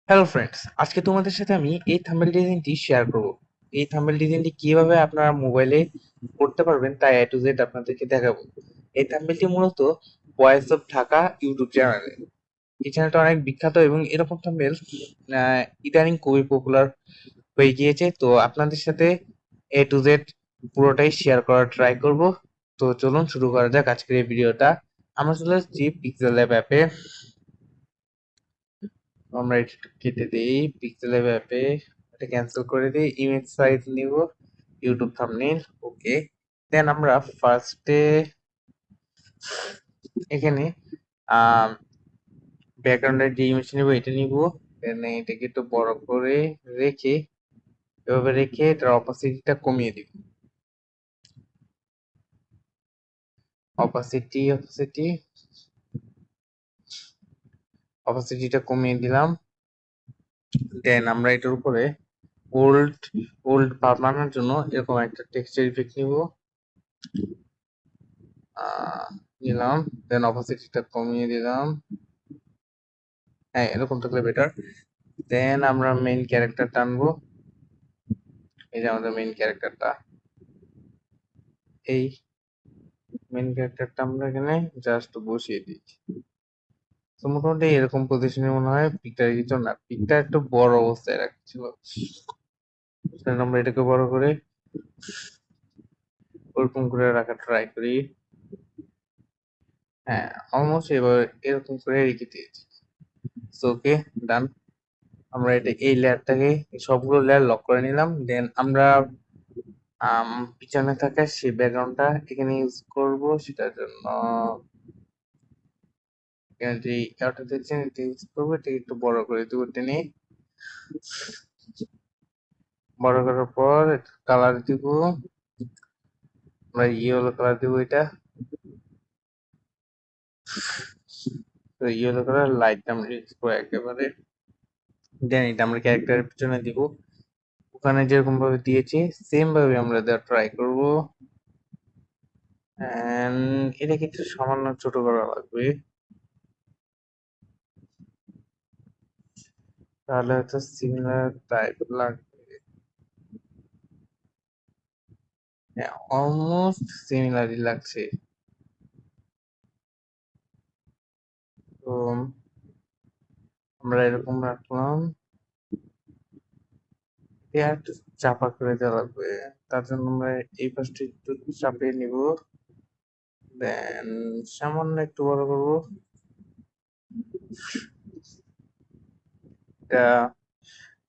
Hello friends, আজকে তোমাদের সাথে আমি এই থাম্বনেল ডিজাইনটি শেয়ার করব। এই থাম্বনেল ডিজাইনটি কিভাবে আপনারা মোবাইলে করতে পারবেন তা এ টু জেড আপনাদেরকে দেখাবো। এই থাম্বনেলটি মূলত ভয়েস অফ ঢাকা ইউটিউব চ্যানেলে। এই চ্যানেলটা অনেক বিখ্যাত এবং এরকম থাম্বনেল ইদানিং খুবই পপুলার হয়ে গিয়েছে। তো আপনাদের সাথে এ টু জেড পুরোটাই শেয়ার করার ট্রাই করব। তো চলুন শুরু করা যাক আজকের এই ভিডিওটা। আমরা চলে আসছি পিক্সেল ল্যাব অ্যাপে। আমরা এটা একটু কেটে দিই পিক্সেল অ্যাপে, এটা ক্যান্সেল করে দিই। ইমেজ সাইজ নিব ইউটিউব থাম্বনেইল, ওকে। দেন আমরা ফার্স্টে এখানে ব্যাকগ্রাউন্ডের যে ইমেজ নিব এটা নিব। দেন এটাকে একটু বড় করে রেখে এভাবে রেখে এটার অপাসিটিটা কমিয়ে দিব। অপাসিটি অপাসিটি অপাসিটিটা কমিয়ে দিলাম। দেন আমরা এটার উপরে ওল্ড ওল্ড বানানোর জন্য এরকম একটা টেক্সচার ইফেক্ট নিব, নিলাম। দেন অপাসিটিটা কমিয়ে দিলাম। হ্যাঁ, এরকম থাকলে বেটার। দেন আমরা মেইন ক্যারেক্টার টানবো। এই যে আমাদের মেইন ক্যারেক্টারটা, এই মেইন ক্যারেক্টারটা আমরা এখানে জাস্ট বসিয়ে দিই। তো মোটামুটি এরকম পজিশনে মনে হয় পিকটার কিছু না, পিকটা একটু বড় অবস্থায় রাখছিল। দেন আমরা এটাকে বড় করে ওরকম করে রাখার ট্রাই করি। হ্যাঁ, অলমোস্ট এবার এরকম করে রেখে দিয়েছি। সো ওকে, ডান। আমরা এটা এই লেয়ারটাকে সবগুলো লেয়ার লক করে নিলাম। দেন আমরা পিছনে থাকা সেই ব্যাকগ্রাউন্ডটা এখানে ইউজ করব। সেটার জন্য এখানে যে আউটটা দেখছেন এটা ইউজ করবো। এটা একটু বড় করে দেবো টেনে। বড় করার পর কালার দিব, আমরা ইয়েলো কালার দিব এটা। তো ইয়েলো কালার লাইটটা আমরা ইউজ করবো একেবারে। দেন এটা আমরা ক্যারেক্টারের পিছনে দিব, ওখানে যেরকম ভাবে দিয়েছি সেম ভাবে আমরা দেওয়ার ট্রাই করব। এন্ড এটাকে একটু সামান্য ছোট করা লাগবে, তাহলে হয়তো সিমিলার টাইপ লাগবে। হ্যাঁ, অলমোস্ট সিমিলারই লাগছে। তো আমরা এরকম রাখলাম। এটা একটু চাপা করে দেওয়া লাগবে, তার জন্য আমরা এই পাশটা একটু চাপিয়ে নিব। দেন সামান্য একটু বড় করবো। এটা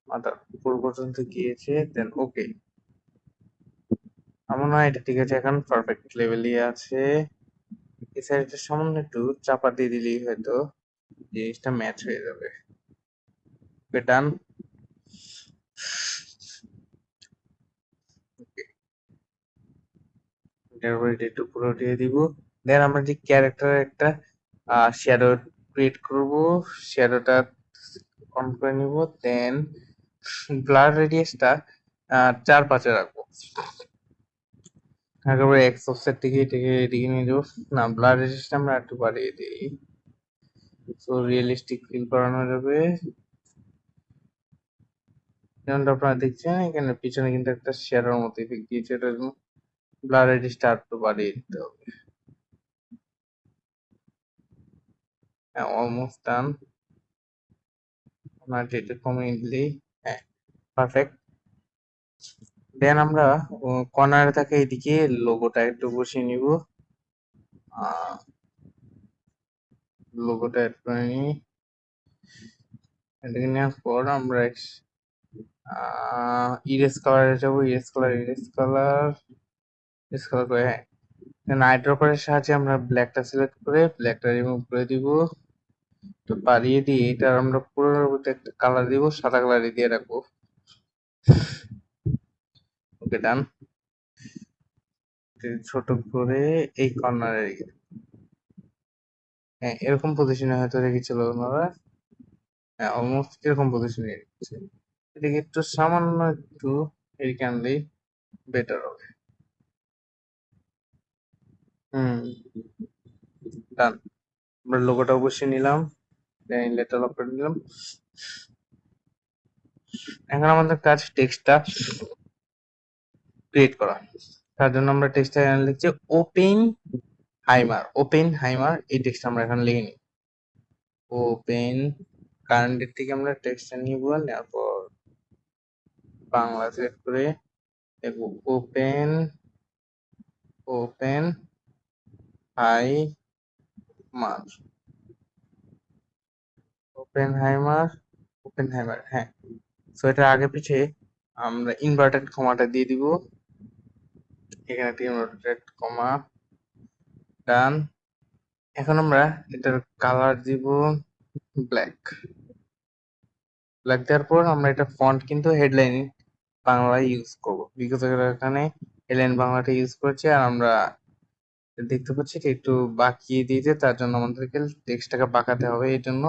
মাথার উপর পর্যন্ত গিয়েছে। দেন ওকে, আমার মনে হয় এটা ঠিক আছে, এখন পারফেক্ট লেভেলই আছে। এই সাইডটা সামান্য একটু চাপা দিয়ে দিলেই হয়তো জিনিসটা ম্যাচ হয়ে যাবে। ওকে, ডান। এরপর এটা একটু পুরো দিয়ে দিব। দেন আমরা যে ক্যারেক্টারের একটা শ্যাডো ক্রিয়েট করব, শ্যাডোটা অন করে নিব। দেন ব্লার রেডিয়াসটা 4-5 রাখবো। একেবারে এক্স অফসেট থেকে এটাকে এদিকে নিয়ে যাবো। না, ব্লার রেডিয়াসটা আমরা একটু বাড়িয়ে দিই, তো রিয়েলিস্টিক ফিল করানো যাবে। যেমনটা আপনারা দেখছেন এখানে পিছনে কিন্তু একটা শ্যাডোর মতো ইফেক্ট দিয়েছে, এটার জন্য ব্লার রেডিয়াসটা একটু বাড়িয়ে দিতে হবে। হ্যাঁ, অলমোস্ট ডান। আমরা যেটা কমিয়ে দিলেই হ্যাঁ, পারফেক্ট। দেন আমরা কর্নারে থাকা এদিকে লোগোটা একটু বসিয়ে নিব। লোগোটা অ্যাড করে নিই। এটাকে নেওয়ার পর আমরা ইরেজ কালারে যাবো। ইরেজ কালার করে হ্যাঁ, নাইট ড্রপারের সাহায্যে আমরা ব্ল্যাকটা সিলেক্ট করে ব্ল্যাকটা রিমুভ করে দিব। তো বাড়িয়ে দিয়ে এটা আমরা পুরোনোর মধ্যে একটা কালার দিব, সাদা কালারই দিয়ে রাখবো। ওকে, ডান। ছোট করে এই কর্নারে, হ্যাঁ এরকম পজিশনে হয়তো রেখেছিল ওনারা। হ্যাঁ, অলমোস্ট এরকম পজিশনে রেখেছে। এটাকে একটু সামান্য একটু এদিকে আনলেই বেটার হবে। হুম, ডান। আমরা লোগোটা অবশ্যই নিলাম, দেন লেটার লক করে নিলাম। এখন আমাদের কাজ টেক্সটটা ক্রিয়েট করা। তার জন্য আমরা টেক্সটটা এখানে লিখছি ওপেন হাইমার এই টেক্সট আমরা এখানে লিখে নিই। ওপেন কারেন্টের থেকে আমরা টেক্সটটা নিব, নেওয়ার পর বাংলা সিলেক্ট করে লিখবো ওপেন ওপেন হাইমার ওপেন হাইমার হ্যাঁ। সো এটা আগে পিছে আমরা ইনভার্টেড কমাটা দিয়ে দিব, এখানে একটা ইনভার্টেড কমা, ডান। এখন আমরা এটার কালার দিব ব্ল্যাক। ব্ল্যাক দেওয়ার পর আমরা এটা ফন্ট কিন্তু হেডলাইন বাংলায় ইউজ করব, বিকজ এখানে হেডলাইন বাংলাটা ইউজ করেছি। আর আমরা দেখতে পাচ্ছি এটা একটু বাঁকিয়ে দিয়েছে, তার জন্য আমাদেরকে টেক্সটটাকে বাঁকাতে হবে। এই জন্য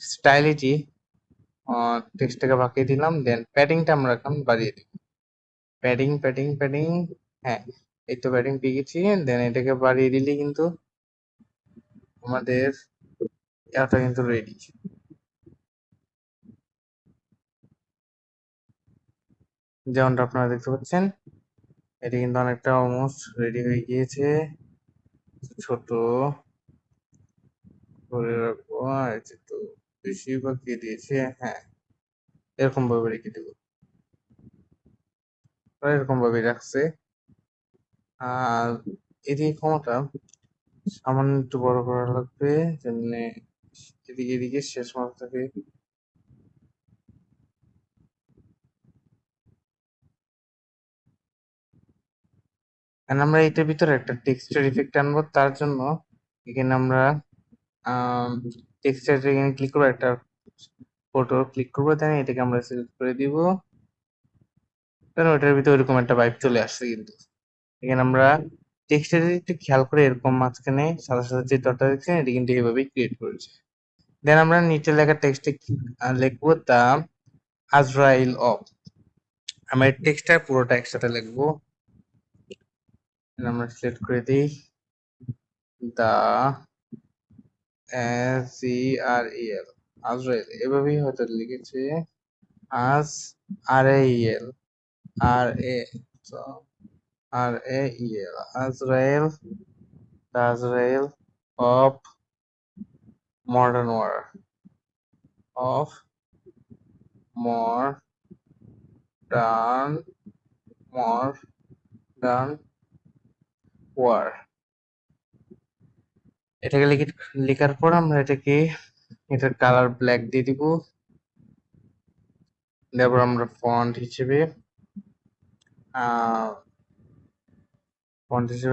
স্টাইলিটি টেক্সটটাকে বাঁকিয়ে দিলাম, দেন প্যাডিংটা আমরা এখন বাড়িয়ে দিব। প্যাডিং হ্যাঁ, এই তো প্যাডিং পেয়ে গেছি। দেন এটাকে বাড়িয়ে দিলে কিন্তু আমাদের এটা কিন্তু রেডি। যেমনটা আপনারা দেখতে পাচ্ছেন, এটা কিন্তু অনেকটা অলমোস্ট রেডি হয়ে গিয়েছে। ছোট করে রাখবো, আর এটা তো বেশি বাঁকিয়ে দিয়েছে। হ্যাঁ, এরকম ভাবে রেখে দেবো, এরকম ভাবে রাখছে। আর এদিকে ক্ষমতা সামান্য একটু বড় করা লাগবে, যেমনি এদিকে এদিকে শেষ মাথা থাকে। আমরা এটার ভিতরে একটা টেক্সচার ইফেক্ট আনবো, তার জন্য এখানে আমরা টেক্সচার এখানে ক্লিক করবো, একটা ফটো ক্লিক করবো, দেন এটাকে আমরা সিলেক্ট করে দিব। দেন ওটার ভিতরে ওইরকম একটা ভাইব চলে আসছে। কিন্তু এখানে আমরা টেক্সচার একটু খেয়াল করে এরকম মাঝখানে সাদা সাদা যে ডটটা দেখছেন, এটা কিন্তু এইভাবেই ক্রিয়েট করেছে। দেন আমরা নিচে লেখা টেক্সটে লিখবো দা আজরাইল অফ। আমরা এই টেক্সটটা পুরোটা একসাথে লিখবো। আমরা সিলেক্ট করে দিই দা AZREL আজরাইল, এভাবেই হয়তো লিখেছে। আজ RAEL RAEL Azrael, Azrael of modern war of modern modern war. এটাকে লেখার পর আমরা এটাকে এটার কালার ব্ল্যাক দিয়ে দিব। তারপর আমরা ফন্ট হিসেবে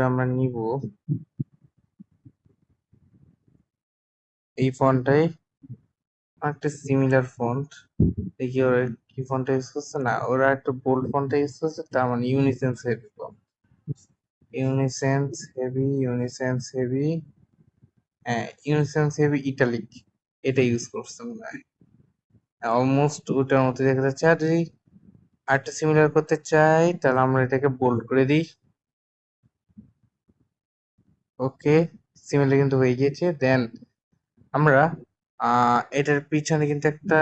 আমরা নিব এই ফন্টটাই, একটা সিমিলার ফন্ট। দেখি ওরা কি ফন্টটা ইউজ করছে, না ওরা একটা বোল্ড ফন্টটা ইউজ করছে, তার মানে ইউনিসেন্স হেভি হ্যাঁ, ইউনিসেন্স হেভি ইটালিক এটা ইউজ করছে মনে হয়। অলমোস্ট ওটার মতো দেখা যাচ্ছে। আর যদি আরেকটা সিমিলার করতে চাই, তাহলে আমরা এটাকে বোল্ড করে দিই। ওকে, সিমিলার কিন্তু হয়ে গিয়েছে। দেন আমরা এটার পিছনে কিন্তু একটা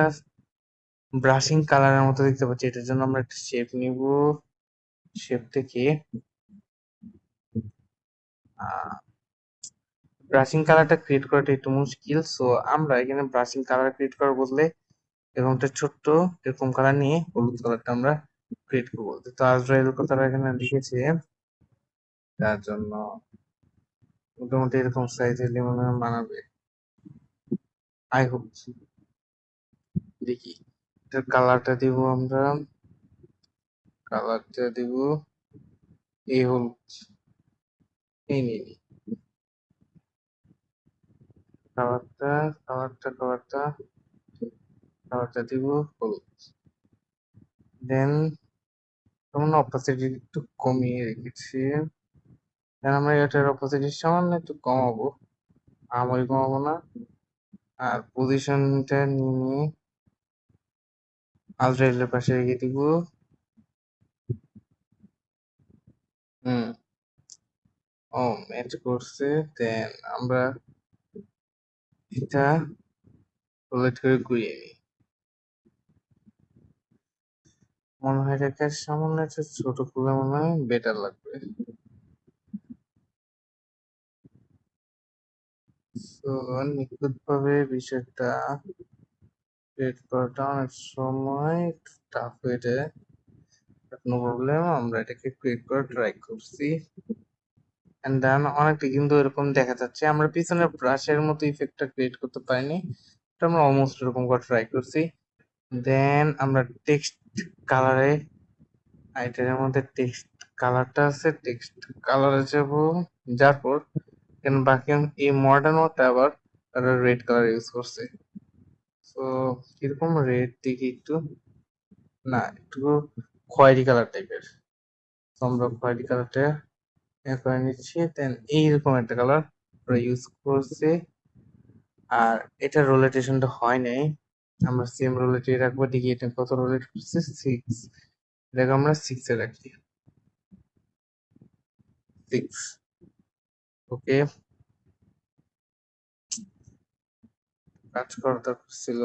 ব্রাশিং কালারের মতো দেখতে পাচ্ছি। এটার জন্য আমরা একটা শেপ নিব, শেপ থেকে ব্রাশিং কালারটা ক্রিয়েট করাটা একটু মুশকিল। সো আমরা এখানে ব্রাশিং কালার ক্রিয়েট করার বদলে এরকম একটা ছোট্ট এরকম কালার নিয়ে হলুদ কালারটা আমরা ক্রিয়েট করবো। তো আজরাইল কথাটা এখানে লিখেছে, তার জন্য মোটামুটি এরকম সাইজ হলে মনে হয় মানাবে। আই হোপ, দেখি এটার কালারটা দিব এই হলুদ, এই নিয়ে কালারটা কালারটা কালারটা কালারটা দিব হলুদ। দেন যেমন অপাসিটি একটু কমিয়ে রেখেছি। দেন আমরা এটার অপাসিটি সামান্য একটু কমাবো, আমি কমাবো না। আর পজিশনটা নিয়ে আজরাইলের পাশে রেখে দিব। হুম, ও ম্যাচ করছে। দেন আমরা এটা রোলেট করে ঘুরিয়ে নিই। মনে হয় এটাকে সামান্য একটু ছোট করলে মনে হয় বেটার লাগবে। তো নিখুঁতভাবে বিষয়টা ক্রিয়েট করাটা অনেক সময় একটু টাফ হয়ে যায়। নো প্রবলেম, আমরা এটাকে ক্রিয়েট করার ট্রাই করছি। এন্ড দেন অনেকটা কিন্তু এরকম দেখা যাচ্ছে। আমরা পিছনের ব্রাশের মতো ইফেক্টটা ক্রিয়েট করতে পারিনি, এটা আমরা অলমোস্ট এরকম করা ট্রাই করছি। দেন আমরা টেক্সট কালারে, এটার মধ্যে টেক্সট কালারটা আছে, টেক্সট কালারে যাব, যার পর কেন বাকি এই মডার্ন ওটা আবার তারা রেড কালার ইউজ করছে। তো কিরকম রেড দেখি একটু, না একটু খয়েরি কালার টাইপের। তো আমরা খয়েরি কালারটা করে নিচ্ছি। দেন এইরকম একটা কালার আমরা ইউজ করছি। আর এটা রোলেটেশনটা হয় নাই, আমরা সেম রোলেটে রাখবো। দেখি এটা কত রোলেট করছে, 6। এটাকে আমরা 6 এ রাখি, 6। ওকে, কাজ করা দরকার ছিল।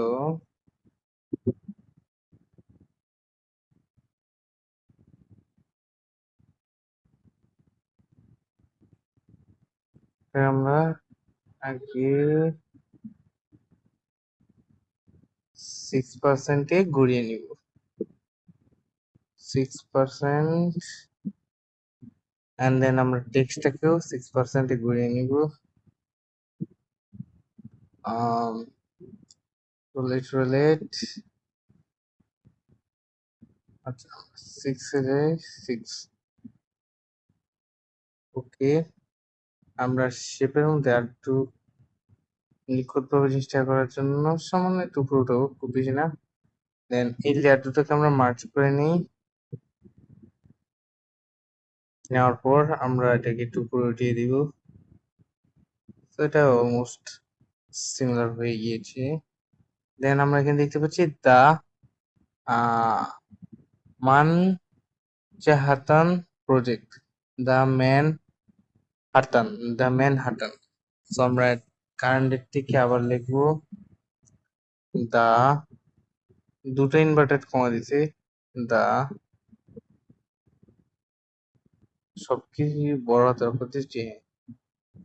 আমরা আগে 6% এ ঘুরিয়ে নিব, 6%। এন্ড দেন আমরা টেক্সটটাকেও 6% এ ঘুরিয়ে নিব। রোলেট রোলেট, আচ্ছা 6 এ 6। ওকে, আমরা শেপের মধ্যে আর একটু নিখুঁতভাবে জিনিসটা করার জন্য সামান্য একটু উপরে উঠাবো, খুব বেশি না। দেন এই লেয়ার দুটোকে আমরা মার্চ করে নিই। নেওয়ার পর আমরা এটাকে একটু উপরে উঠিয়ে দিব। তো এটা অলমোস্ট সিমিলার হয়ে গিয়েছে। দেন আমরা এখানে দেখতে পাচ্ছি the Manhattan project, the Manhattan, the Manhattan. So আমরা কারেন্ট ডেট থেকে আবার লিখবো দা, দুটো ইনভার্টেড কমা দিছে, দা, সবকিছু বড় হাতের অক্ষর দিয়ে চিহ্ন।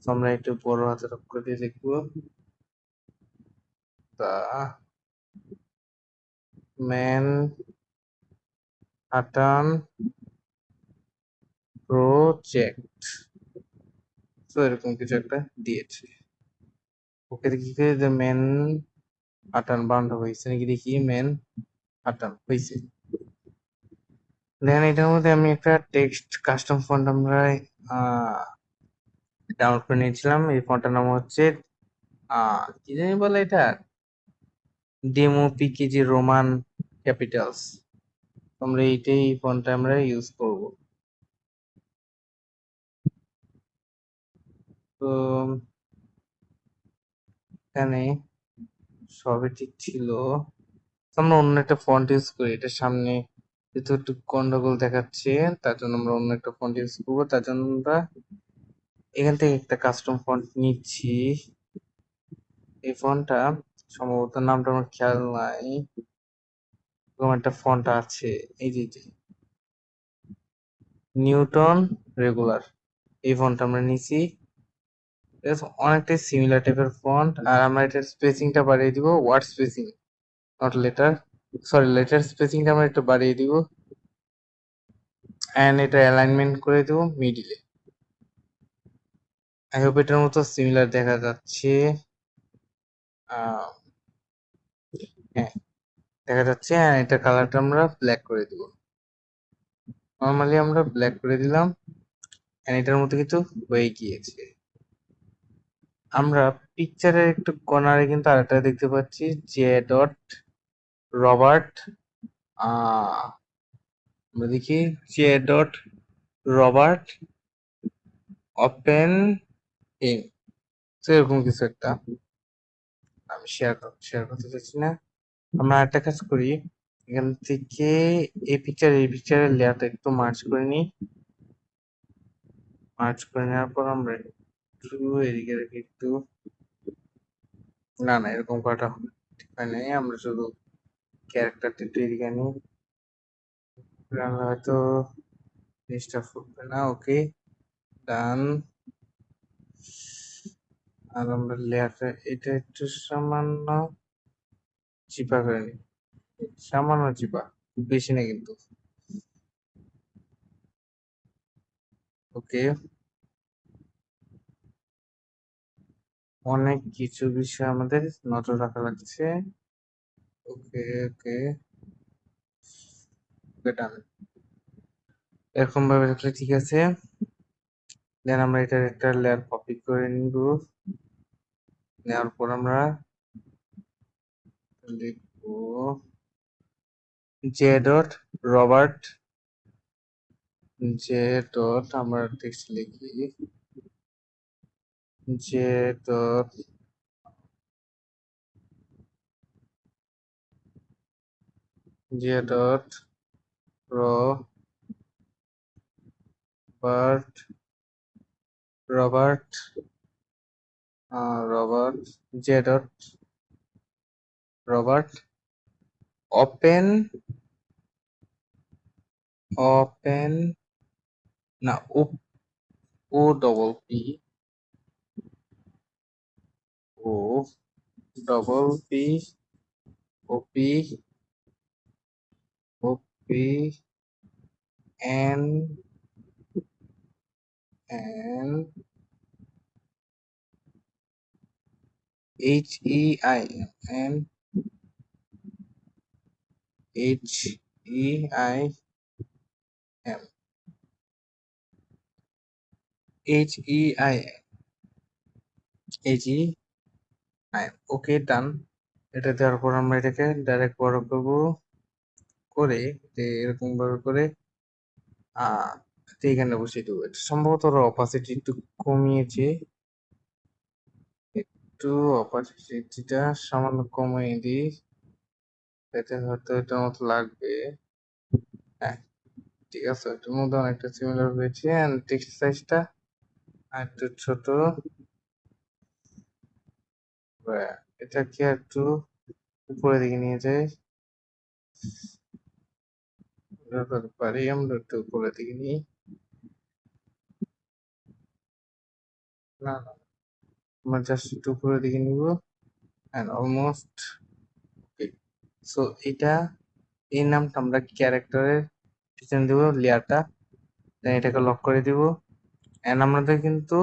তো আমরা একটু বড় হাতের অক্ষর দিয়ে লিখবো দা ম্যান হাটান প্রজেক্ট। তো এরকম কিছু একটা দিয়েছে। ওকে, দেখি যে মেন হাটান বানানটা হয়েছে নাকি, দেখি মেন হাটান হয়েছে। দেন এটার মধ্যে আমি একটা টেক্সট কাস্টম ফন্ট আমরা ডাউনলোড করে নিয়েছিলাম। এই ফন্টটার নাম হচ্ছে কি জানি বলে এটা, ডেমো পিকেজি রোমান ক্যাপিটালস। আমরা এইটাই, এই ফন্টটা আমরা ইউজ করব। তো এখানে সবই ঠিক ছিল। তো আমরা অন্য একটা ফন্ট ইউজ করি, এটার সামনে যেহেতু একটু গন্ডগোল দেখাচ্ছে, তার জন্য আমরা অন্য একটা ফন্ট ইউজ করবো। তার জন্য আমরা এখান থেকে একটা কাস্টম ফন্ট নিচ্ছি। এই ফন্টটা সম্ভবত নামটা আমার খেয়াল নাই, এরকম একটা ফন্ট আছে, এই যে নিউটন রেগুলার, এই ফন্ট আমরা নিছি। অনেকটাই সিমিলার টাইপের ফন্ট। আর আমরা এটার স্পেসিংটা বাড়িয়ে দিব, word spacing, not letter, sorry letter স্পেসিংটা আমরা একটু বাড়িয়ে দিব। এন্ড এটা অ্যালাইনমেন্ট করে দিব মিডিলে। আই হোপ এটার মতো সিমিলার দেখা যাচ্ছে। হ্যাঁ, দেখা যাচ্ছে। হ্যাঁ, এটা কালারটা আমরা ব্ল্যাক করে দিব। নর্মালি আমরা ব্ল্যাক করে দিলাম, এন্ড এটার মতো কিছু হয়ে গিয়েছে। আমরা পিকচারের একটু কর্নারে কিন্তু আরেকটা দেখতে পাচ্ছি, জে ডট রবার্ট। আমরা দেখি J dot Robert open in, এরকম কিছু একটা। আমি শেয়ার করতে চাচ্ছি না। আমরা একটা কাজ করি, এখান থেকে এই পিকচারের লেয়ারটা একটু মার্জ করে নিই। মার্জ করে নেওয়ার পর আমরা একটু এদিকে রেখে একটু, না এরকম করাটা ঠিক হয় নাই। আমরা শুধু ক্যারেক্টারটা একটু এদিকে নিই। আমরা হয়তো জিনিসটা ফুটবে না। ওকে, ডান। আর আমরা লেয়ারটা এটা একটু সামান্য চিপা করে নিই, সামান্য চিপা, খুব বেশি না কিন্তু। ওকে, অনেক কিছু বিষয় আমাদের নজর রাখা লাগছে। ওকে ওকে ওকে, ডান। এরকম ভাবে রাখলে ঠিক আছে। দেন আমরা এটার একটা লেয়ার কপি করে নিব। নেওয়ার পর আমরা লিখবো J dot Robert, J dot আমরা টেক্সট লিখি J dot J dot Robert Robert Robert J dot Robert open open না O, O double P, O double P, O P, O P, N N H E I N H E I M H E I H E I. Okay, done. এটা দেওয়ার পর আমরা এটাকে direct বড় করব, করে এরকম ভাবে করে এখানে বসিয়ে দেবো। এটা সম্ভবত ওরা অপাসিটি একটু কমিয়েছে, একটু অপাসিটিটা সামান্য কমিয়ে দিই, এতে হয়তো এটার মতো লাগবে। হ্যাঁ, ঠিক আছে, এটার মধ্যে অনেকটা সিমিলার হয়েছে। এন্ড টেক্সট সাইজটা একটু ছোট, এটাকে একটু উপরের দিকে নিয়ে যাই, যতটা পারি আমরা একটু উপরের দিকে নিই। না না, আমরা জাস্ট একটু উপরের দিকে নিব এন্ড অলমোস্ট ওকে। সো এটা, এই নামটা আমরা ক্যারেক্টারের পিছনে দিব লেয়ারটা, দেন এটাকে লক করে দিব। এন্ড আমাদের কিন্তু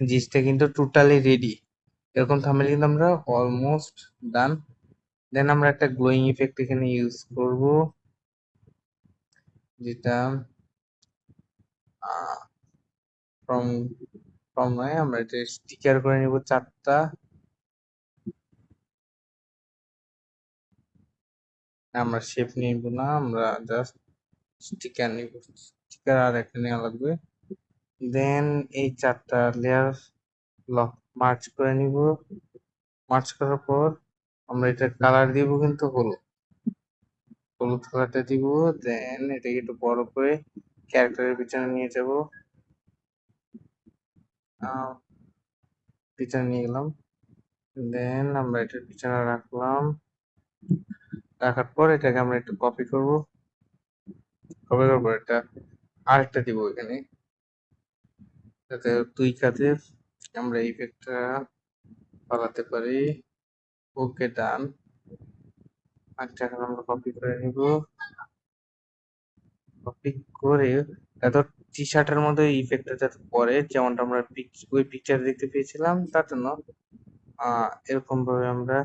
জিনিসটা কিন্তু টোটালি রেডি। এরকম থাম্বনেল কিন্তু আমরা অলমোস্ট ডান। দেন আমরা একটা গ্লোয়িং ইফেক্ট এখানে ইউজ করব, যেটা ফ্রম ফ্রম নয়, আমরা এটা স্টিকার করে নিব 4টা। আমরা শেপ নিব না, আমরা জাস্ট স্টিকার নিব, স্টিকার আর একটা নেওয়া লাগবে। দেন এই 4টা লেয়ার লক মার্চ করে নিব। মার্চ করার পর আমরা এটা কালার দিব কিন্তু হলুদ, হলুদ কালারটা দিব। দেন এটাকে একটু বড় করে ক্যারেক্টারের পিছনে নিয়ে যাব, পিছনে নিয়ে গেলাম। দেন আমরা এটার পিছনে রাখলাম, রাখার পর এটাকে আমরা একটু কপি করব। কপি করার পর এটা আরেকটা দিব এখানে, যাতে 2 কাজে আমরা ইফেক্টটা পালাতে পারি। ওকে, ডান। আচ্ছা, এখন আমরা কপি করে নিব, কপি করে এত টি শার্টের মধ্যে ইফেক্টটা যাতে পড়ে, যেমনটা আমরা ওই পিকচার দেখতে পেয়েছিলাম, তার জন্য এরকম ভাবে আমরা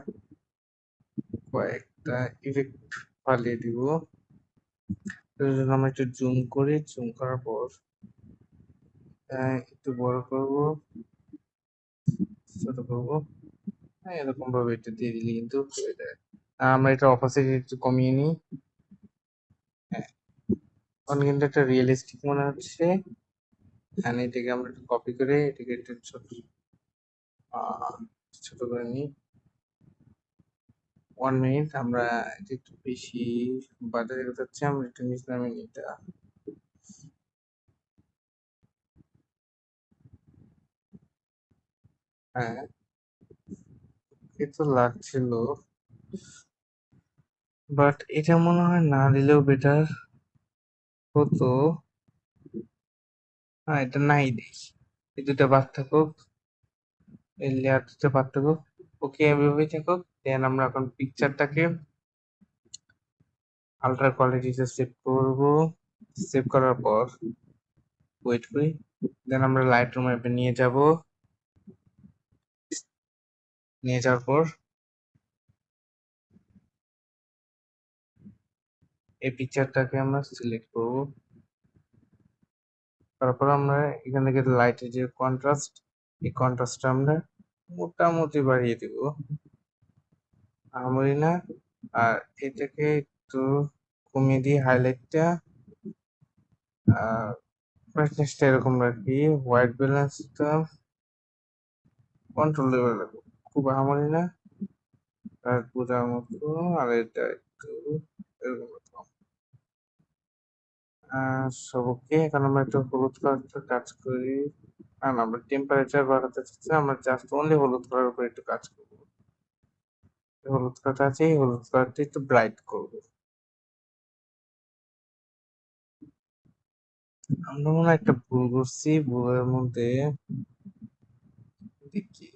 কয়েকটা ইফেক্ট পালিয়ে দিব। এর জন্য আমরা একটু জুম করি, জুম করার পর একটু বড় করব, ছোট করব। হ্যাঁ, এরকম ভাবে একটু দিয়ে দিলে কিন্তু হয়ে যায়। আমরা এটা অপাসিটি একটু কমিয়ে নিই। হ্যাঁ, এখন কিন্তু একটা রিয়েলিস্টিক মনে হচ্ছে। এটাকে আমরা একটু কপি করে এটাকে একটু ছোট ছোট করে নিই। 1 মিনিট, আমরা এটা একটু বেশি বাজারে যাচ্ছে, আমরা একটু নিচে নামিয়ে নিই এটা। হ্যাঁ, এই তো লাগছিল। বাট এটা মনে হয় না দিলেও বেটার হতো। হ্যাঁ, এটা নাই দেই। এই দুটা বাদ থাকুক, এই লেয়ার দুটা বাদ থাকুক। ওকে, এভাবেই থাকুক। দেন আমরা এখন পিকচারটাকে আল্ট্রা কোয়ালিটিতে সেভ করব। সেভ করার পর ওয়েট করি। দেন আমরা লাইট রুম অ্যাপে নিয়ে যাব। নিয়ে যাওয়ার পর এই পিকচারটাকে আমরা সিলেক্ট করব। তারপর আমরা এখান থেকে লাইটের যে কন্ট্রাস্ট, এই কন্ট্রাস্টটা আমরা মোটামুটি বাড়িয়ে দিব, আহামরি না। আর এটাকে একটু কমিয়ে দিই হাইলাইটটা। আর ব্রাইটনেসটা এরকম রাখি। হোয়াইট ব্যালেন্সটা কন্ট্রোল লেভেল রাখবো, খুব আহামরি না, আর বোঝার মতো। আর এটা একটু এরকম রাখলাম। সবকে এখন আমরা একটু হলুদ কালারটা কাজ করি। না না, আমরা টেম্পারেচার বাড়াতে চাচ্ছি, আমরা জাস্ট অনলি হলুদ কালার উপর একটু কাজ করবো। হলুদ কালারটা আছে, এই হলুদ কালারটা একটু ব্রাইট করবো। আমরা মনে হয় একটা ভুল করছি, ভুলের মধ্যে দেখি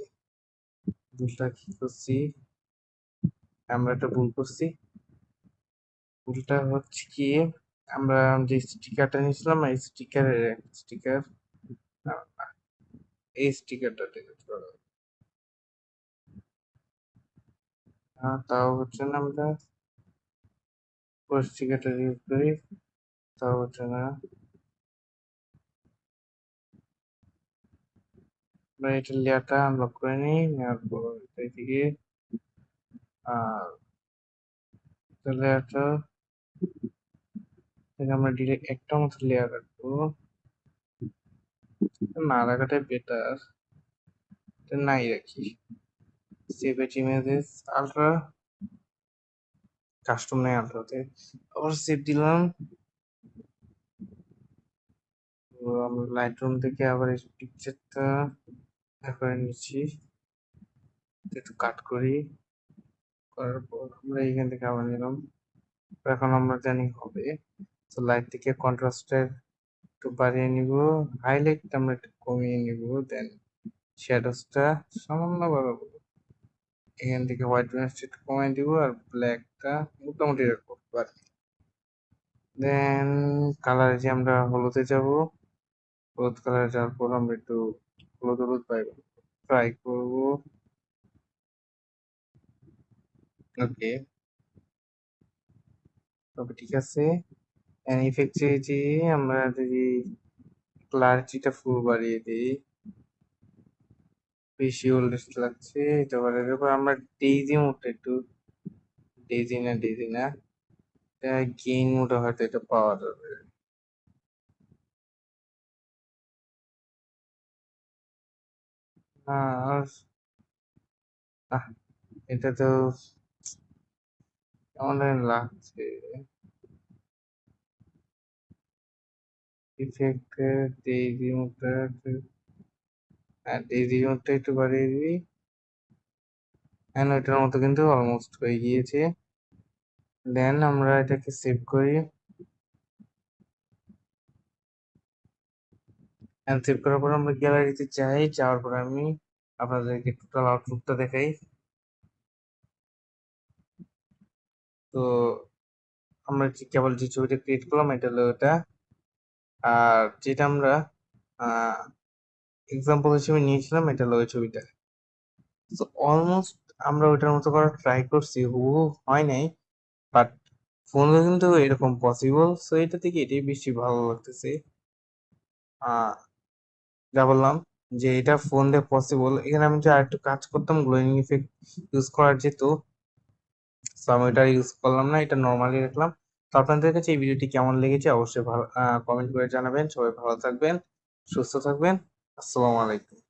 ভুলটা কি করছি। আমরা একটা ভুল করছি। ভুলটা হচ্ছে কি, আমরা যে স্টিকারটা নিয়েছিলাম এই স্টিকারের স্টিকার, এই স্টিকারটা ডিলিট করা। তাও হচ্ছে না, আমরা ওই স্টিকারটা ডিলিট করি, তাও হচ্ছে না। আমরা এটা লেয়ারটা আনলক করে নিই, নেওয়ার পর এদিকে আর লেয়ারটা থেকে আমরা ডিরেক্ট একটা মতো লেয়ার রাখবো। না রাখাটাই বেটার, নাই রাখি। সেভ এট ইমেজেস আলট্রা, কাস্টম নেই আলট্রাতে, আবার সেভ দিলাম। তো আমরা লাইট রুম থেকে আবার এই পিকচারটা করে নিচ্ছি, একটু কাট করি। করার পর আমরা এখান থেকে আবার নিলাম। এখন আমরা জানি হবে, তো লাইট থেকে কন্ট্রাস্টের একটু বাড়িয়ে নিব, হাইলাইটটা আমরা একটু কমিয়ে নিব, দেন শ্যাডোসটা সামান্য বাড়াবো। এখান থেকে হোয়াইট ব্যালেন্সটা একটু কমিয়ে দিব, আর ব্ল্যাকটা মোটামুটি রাখবো। দেন কালারে যে আমরা হলুদে যাব, হলুদ কালারে যাওয়ার পর আমরা একটু হলুদ হলুদ পাইব, ট্রাই করব। ওকে, তবে ঠিক আছে। ইফেক্টে যে আমরা যদি ক্লারিটিটা ফুল বাড়িয়ে দিই, বেশি ওল্ডেস্ট লাগছে, এটা বাড়িয়ে দেবো। আমরা ডেইজি মোডটা একটু, ডেইজি না, গেইন মোডে হয়তো এটা পাওয়া যাবে। আর আহ, এটা তো কেমন জানি লাগছে। ইফেক্টে ডেইজি মোডটা, হ্যাঁ ডেইজি মোডটা একটু বাড়িয়ে দিই। হ্যাঁ, ওইটার মতো কিন্তু অলমোস্ট হয়ে গিয়েছে। দেন আমরা এটাকে সেভ করি। সেভ করার পর আমরা গ্যালারিতে যাই, যাওয়ার পর আমি আপনাদেরকে টোটাল আউটলুকটা দেখাই। তো আমরা কেবল যে ছবিটা ক্রিয়েট করলাম এটা হলো ওটা। আর যেটা আমরা এক্সাম্পল হিসেবে নিয়েছিলাম এটা হলো ওই ছবিটা। তো অলমোস্ট আমরা ওইটার মতো করার ট্রাই করছি, হুবহু হয় নাই, বাট ফোনে কিন্তু এরকম পসিবল। সো এটা থেকে এটাই বেশি ভালো লাগতেছে। আহ যা বললাম যে এটা ফোন দিয়ে পসিবল, এখানে আমি যদি আরেকটু কাজ করতাম গ্লোয়িং ইফেক্ট ইউজ করা যেত। তো আমি এটা ইউজ করলাম না, এটা নর্মালি রাখলাম। তো আপনাদের কাছে এই ভিডিওটি কেমন লেগেছে অবশ্যই ভালো কমেন্ট করে জানাবেন। সবাই ভালো থাকবেন, সুস্থ থাকবেন। আসসালামু আলাইকুম।